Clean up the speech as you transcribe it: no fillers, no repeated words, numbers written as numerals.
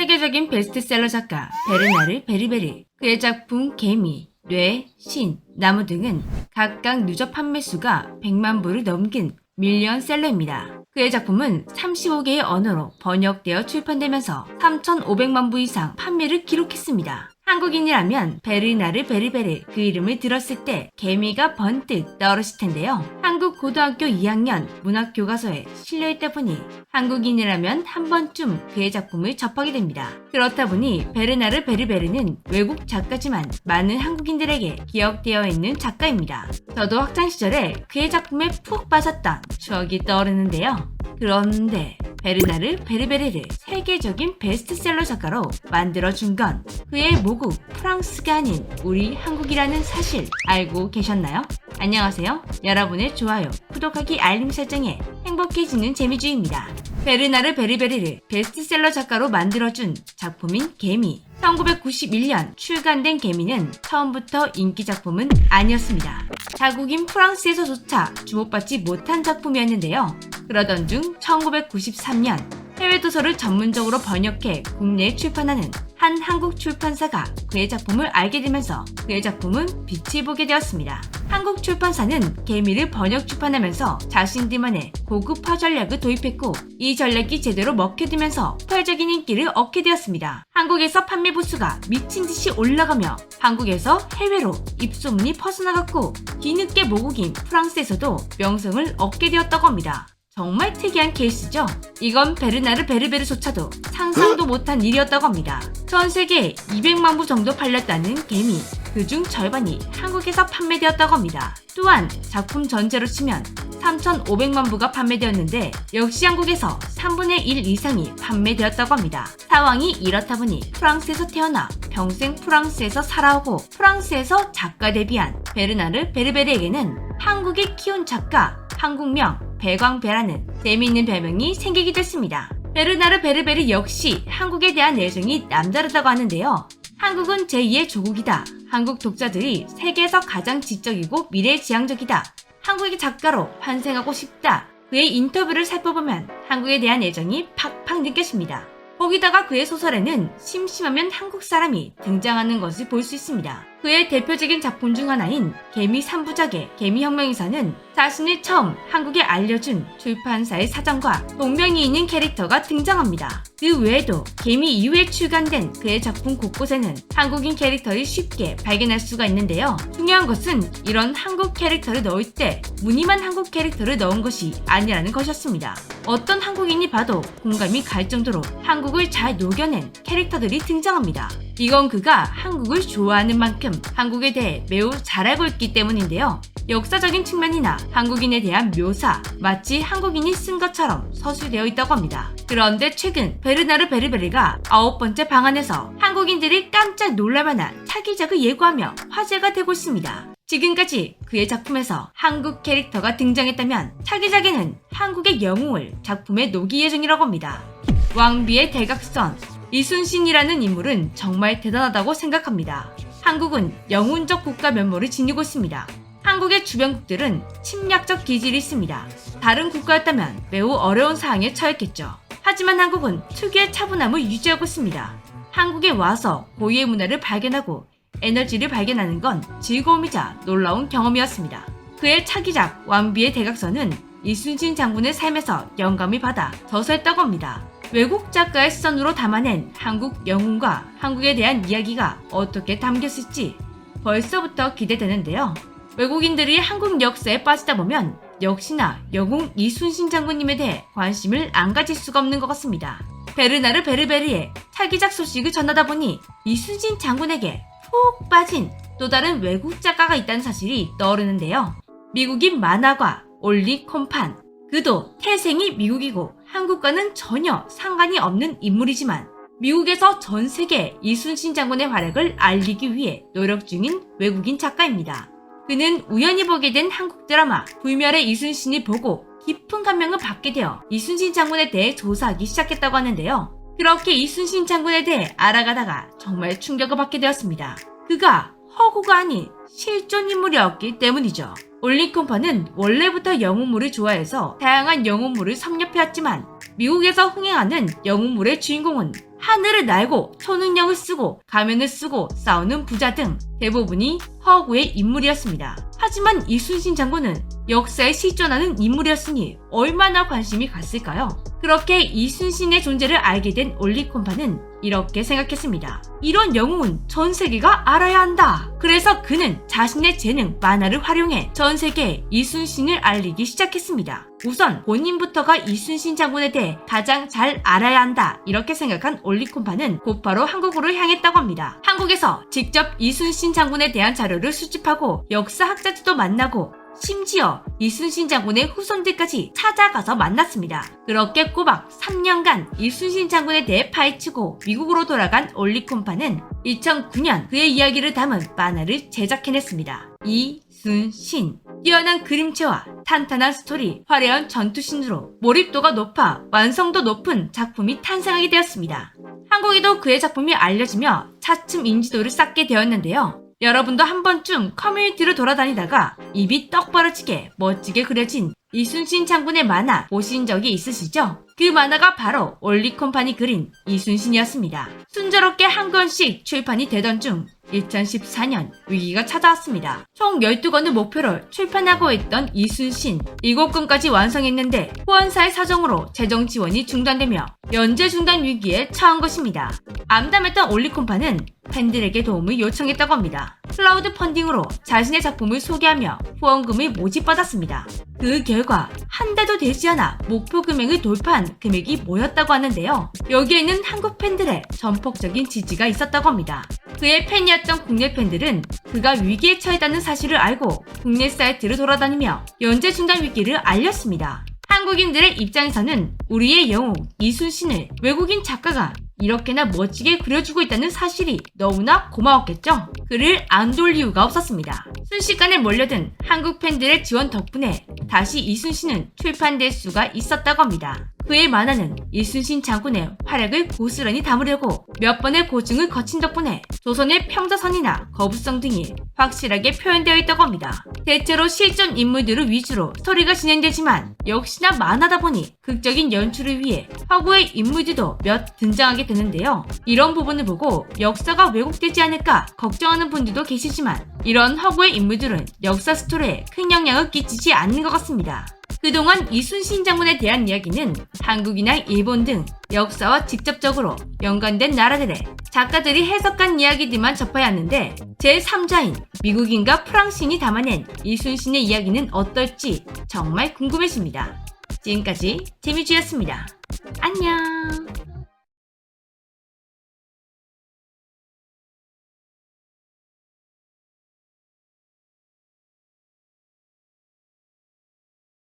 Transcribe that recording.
세계적인 베스트셀러 작가 베르나르 베르베르, 그의 작품 개미, 뇌, 신, 나무 등은 각각 누적 판매수가 100만 부를 넘긴 밀리언셀러입니다. 그의 작품은 35개의 언어로 번역되어 출판되면서 3,500만 부 이상 판매를 기록했습니다. 한국인이라면 베르나르 베르베르 그 이름을 들었을 때 개미가 번뜩 떠오르실 텐데요. 한국 고등학교 2학년 문학교과서에 실려있다 보니 한국인이라면 한 번쯤 그의 작품을 접하게 됩니다. 그렇다 보니 베르나르 베르베르는 외국 작가지만 많은 한국인들에게 기억되어 있는 작가입니다. 저도 학창시절에 그의 작품에 푹 빠졌던 추억이 떠오르는데요. 그런데 베르나르 베르베르를 세계적인 베스트셀러 작가로 만들어준 건 그의 모국 프랑스가 아닌 우리 한국이라는 사실 알고 계셨나요? 안녕하세요. 여러분의 좋아요, 구독하기, 알림 설정에 행복해지는 재미주의입니다. 베르나르 베르베르를 베스트셀러 작가로 만들어준 작품인 개미. 1991년 출간된 개미는 처음부터 인기 작품은 아니었습니다. 자국인 프랑스에서조차 주목받지 못한 작품이었는데요. 그러던 중 1993년 해외 도서를 전문적으로 번역해 국내에 출판하는 한 한국 출판사가 그의 작품을 알게 되면서 그의 작품은 빛을 보게 되었습니다. 한국 출판사는 개미를 번역 출판하면서 자신들만의 고급화 전략을 도입했고 이 전략이 제대로 먹혀들면서 폭발적인 인기를 얻게 되었습니다. 한국에서 판매 부수가 미친 듯이 올라가며 한국에서 해외로 입소문이 퍼져나갔고 뒤늦게 모국인 프랑스에서도 명성을 얻게 되었다고 합니다. 정말 특이한 케이스죠? 이건 베르나르 베르베르조차도 상상도 못한 일이었다고 합니다. 전 세계에 200만 부 정도 팔렸다는 개미, 그중 절반이 한국에서 판매되었다고 합니다. 또한 작품 전체로 치면 3,500만 부가 판매되었는데 역시 한국에서 3분의 1 이상이 판매되었다고 합니다. 상황이 이렇다 보니 프랑스에서 태어나 평생 프랑스에서 살아오고 프랑스에서 작가 데뷔한 베르나르 베르베르에게는 한국에 키운 작가, 한국명 배광배라는 재미있는 별명이 생기게 됐습니다. 베르나르 베르베르 역시 한국에 대한 애정이 남다르다고 하는데요. 한국은 제2의 조국이다. 한국 독자들이 세계에서 가장 지적이고 미래지향적이다. 한국의 작가로 환생하고 싶다. 그의 인터뷰를 살펴보면 한국에 대한 애정이 팍팍 느껴집니다. 거기다가 그의 소설에는 심심하면 한국 사람이 등장하는 것을 볼 수 있습니다. 그의 대표적인 작품 중 하나인 개미 3부작의 개미혁명에서는 자신을 처음 한국에 알려준 출판사의 사장과 동명이 있는 캐릭터가 등장합니다. 그 외에도 개미 이후에 출간된 그의 작품 곳곳에는 한국인 캐릭터를 쉽게 발견할 수가 있는데요. 중요한 것은 이런 한국 캐릭터를 넣을 때 무늬만 한국 캐릭터를 넣은 것이 아니라는 것이었습니다. 어떤 한국인이 봐도 공감이 갈 정도로 한국을 잘 녹여낸 캐릭터들이 등장합니다. 이건 그가 한국을 좋아하는 만큼 한국에 대해 매우 잘 알고 있기 때문인데요. 역사적인 측면이나 한국인에 대한 묘사, 마치 한국인이 쓴 것처럼 서술되어 있다고 합니다. 그런데 최근 베르나르 베르베르가 9번째 방안에서 한국인들이 깜짝 놀랄만한 차기작을 예고하며 화제가 되고 있습니다. 지금까지 그의 작품에서 한국 캐릭터가 등장했다면 차기작에는 한국의 영웅을 작품에 녹일 예정이라고 합니다. 왕비의 대각선, 이순신이라는 인물은 정말 대단하다고 생각합니다. 한국은 영웅적 국가 면모를 지니고 있습니다. 한국의 주변국들은 침략적 기질이 있습니다. 다른 국가였다면 매우 어려운 상황에 처했겠죠. 하지만 한국은 특유의 차분함을 유지하고 있습니다. 한국에 와서 고유의 문화를 발견하고 에너지를 발견하는 건 즐거움이자 놀라운 경험이었습니다. 그의 차기작 왕비의 대각선은 이순신 장군의 삶에서 영감을 받아 저서했다고 합니다. 외국 작가의 시선으로 담아낸 한국 영웅과 한국에 대한 이야기가 어떻게 담겼을지 벌써부터 기대되는데요. 외국인들이 한국 역사에 빠지다 보면 역시나 영웅 이순신 장군님에 대해 관심을 안 가질 수가 없는 것 같습니다. 베르나르 베르베르의 차기작 소식을 전하다 보니 이순신 장군에게 푹 빠진 또 다른 외국 작가가 있다는 사실이 떠오르는데요. 미국인 만화가 올리 콤판. 그도 태생이 미국이고 한국과는 전혀 상관이 없는 인물이지만 미국에서 전 세계 이순신 장군의 활약을 알리기 위해 노력 중인 외국인 작가입니다. 그는 우연히 보게 된 한국 드라마 불멸의 이순신을 보고 깊은 감명을 받게 되어 이순신 장군에 대해 조사하기 시작했다고 하는데요. 그렇게 이순신 장군에 대해 알아가다가 정말 충격을 받게 되었습니다. 그가 허구가 아닌 실존 인물이었기 때문이죠. 올리 콤파는 원래부터 영웅물을 좋아해서 다양한 영웅물을 섭렵해왔지만 미국에서 흥행하는 영웅물의 주인공은 하늘을 날고 초능력을 쓰고 가면을 쓰고 싸우는 부자 등 대부분이 허구의 인물이었습니다. 하지만 이순신 장군은 역사에 실존하는 인물이었으니 얼마나 관심이 갔을까요? 그렇게 이순신의 존재를 알게 된 올리콤파는 이렇게 생각했습니다. 이런 영웅은 전 세계가 알아야 한다. 그래서 그는 자신의 재능 만화를 활용해 전 세계에 이순신을 알리기 시작했습니다. 우선 본인부터가 이순신 장군에 대해 가장 잘 알아야 한다 이렇게 생각한 올리콤파는 곧바로 한국으로 향했다고 합니다. 한국에서 직접 이순신 장군에 대한 자료를 수집하고 역사학자들도 만나고 심지어 이순신 장군의 후손들까지 찾아가서 만났습니다. 그렇게 꼬박 3년간 이순신 장군에 대해 파헤치고 미국으로 돌아간 올리콤파는 2009년 그의 이야기를 담은 만화를 제작해냈습니다. 이순신. 뛰어난 그림체와 탄탄한 스토리, 화려한 전투신으로 몰입도가 높아 완성도 높은 작품이 탄생하게 되었습니다. 한국에도 그의 작품이 알려지며 차츰 인지도를 쌓게 되었는데요. 여러분도 한 번쯤 커뮤니티를 돌아다니다가 입이 떡 벌어지게 멋지게 그려진 이순신 장군의 만화 보신 적이 있으시죠? 그 만화가 바로 올리콤판이 그린 이순신이었습니다. 순조롭게 한 권씩 출판이 되던 중 2014년 위기가 찾아왔습니다. 총 12권을 목표로 출판하고 있던 이순신 7권까지 완성했는데 후원사의 사정으로 재정 지원이 중단되며 연재 중단 위기에 처한 것입니다. 암담했던 올리콤판은 팬들에게 도움을 요청했다고 합니다. 클라우드 펀딩으로 자신의 작품을 소개하며 후원금을 모집받았습니다. 그 결과 한 달도 되지 않아 목표 금액을 돌파한 금액이 모였다고 하는데요. 여기에는 한국 팬들의 전폭적인 지지가 있었다고 합니다. 그의 팬이었던 국내 팬들은 그가 위기에 처했다는 사실을 알고 국내 사이트를 돌아다니며 연재 중단 위기를 알렸습니다. 한국인들의 입장에서는 우리의 영웅 이순신을 외국인 작가가 이렇게나 멋지게 그려주고 있다는 사실이 너무나 고마웠겠죠? 그를 안 돌 이유가 없었습니다. 순식간에 몰려든 한국 팬들의 지원 덕분에 다시 이순신은 출판될 수가 있었다고 합니다. 그의 만화는 이순신 장군의 활약을 고스란히 담으려고 몇 번의 고증을 거친 덕분에 조선의 평자선이나 거부성 등이 확실하게 표현되어 있다고 합니다. 대체로 실존 인물들을 위주로 스토리가 진행되지만 역시나 만화다 보니 극적인 연출을 위해 허구의 인물들도 몇 등장하게 되는데요. 이런 부분을 보고 역사가 왜곡되지 않을까 걱정하는 분들도 계시지만 이런 허구의 인물들은 역사 스토리에 큰 영향을 끼치지 않는 것 같습니다. 그동안 이순신 장군에 대한 이야기는 한국이나 일본 등 역사와 직접적으로 연관된 나라들의 작가들이 해석한 이야기들만 접해왔는데 제3자인 미국인과 프랑스인이 담아낸 이순신의 이야기는 어떨지 정말 궁금해집니다. 지금까지 재미쥐였습니다. 안녕.